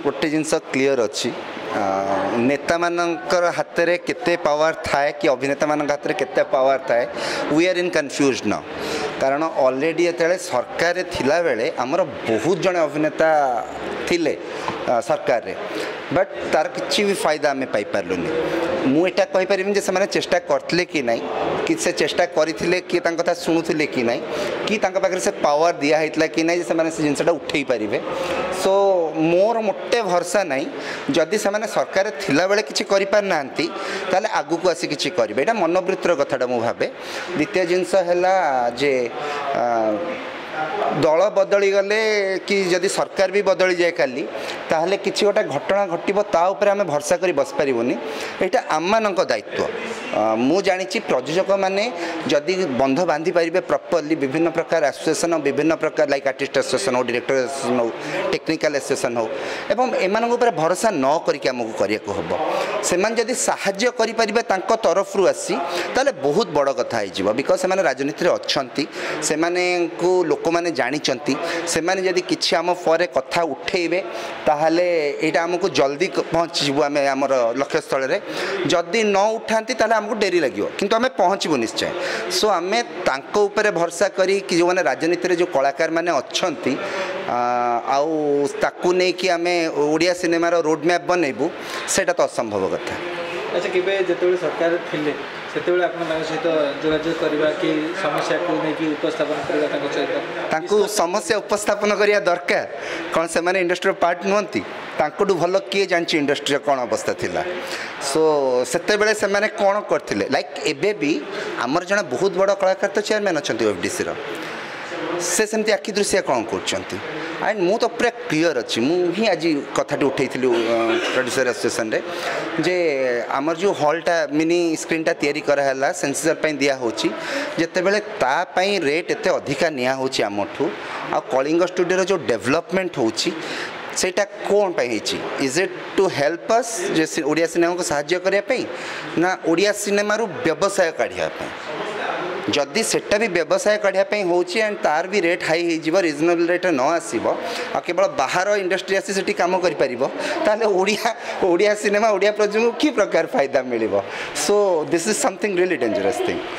गोटे जिनस क्लीयर अच्छी नेता मानकर हाथ में केते पावर थाए कि अभिनेता मान हाथ में केते पावर थाए वी आर इन कन्फ्यूज न कारण ऑलरेडी ये सरकार थिला बेले आमर बहुत जन अभिनेता थिले सरकार रे बट तार किसी भी फायदा आम पाई पार्लुनी मुझा कहीपर जे से चेष्टा करते कि नहीं कि से चेष्टा करते कि कथा शुणुले कि नहीं कि पाखे से पावर दिखाई कि नहीं से जिनसा उठे पारे सो मोर मोटे भरसा नहीं जदि से सरकार थिला बेले किसी करना ताले आगु को आसी किसी करेंगे यहाँ मनोवृत्तिर कथाटा मुझे भावे द्वितीय जिनस है जे दल बदली गले कि जदि सरकार भी बदली जाए काली ताहले किसी गोटे घटना घटव ताऊपर आम भरसा कर बस पारूनी यहाँ आम मान दायित्व मु जानी प्रयोजक मैंने जदि बंध बांधि पारे प्रॉपर्ली विभिन्न प्रकार एसोसिएशन विभिन्न प्रकार लाइक आर्टिस्ट एसोसिएशन हो डायरेक्टर एसोसिएशन हो टेक्निकल एसोसिएशन हो एवं एमान भरोसा न करके आमको करने हम से जदि साहाय्य करें तरफ आसी ताले बहुत बड़ कथा हो बिकज से राजनीति अच्छा से लोक मैंने जानी से जदि किसी आम पर कथा उठेबे ताहले यहाँ आमको जल्दी पहुँचू आम आम लक्ष्य स्थल में जदि न उठाती ताहले आमको डेरी लगे किंतु आम पहुँचबू निश्चय सो आम तांको भरसा करी कि जो मैंने राजनीति जो कलाकार मैंने अच्छा आकू नहीं कि आम ओडिया सिनेमार रोड मैप बनइबू सेटा तो असंभव कथा। अच्छा केबे जेतेबेले सरकार थिले सेतेबेले आपण सहित जोगाजोग करबा कि समस्या को नहीं उपस्थापन करबा सहित समस्या उपस्थापन करिया दरकार कौन से माने इंडस्ट्री पार्ट नुहंती तांकोडू भल किए जानची इंडस्ट्री कौन अवस्था थिला सो सेते बेले से माने कौन करथिले लाइक एबे भी हमर जने बहुत बड़ कलाकार तो चेयरमैन अछंती एफडीसी रो से सेमती आखि दृश्य कौन करछंती एंड मु तो पूरा क्लीयर अच्छी मुझे आज कथा उठे प्रोड्यूसर एसोसिएशन रे जे आमर जो हॉलटा मिनी स्क्रीनटा तैयारी कराला सेंसर दिया होची जेते बेले तापाई रेट एते अधिका निया होची आमठू आ कलिंग स्टूडियो जो डेवलपमेंट होची सेटा कौन पाई is it to help us जे ओडिया सिनेमा को सहायता करने ना ओडिया सिनेमा व्यवसाय काढ़िया जदि सेटा भी व्यवसाय काढ़ापी होची एंड तार भी रेट हाई हो रिजनेबल रेट न आसब आ केवल बाहर इंडस्ट्री आसी सेठी काम कर ताले ओडिया सिनेमा ओडिया प्रोजेक्ट को कि प्रकार फायदा मिल so this is something really dangerous thing.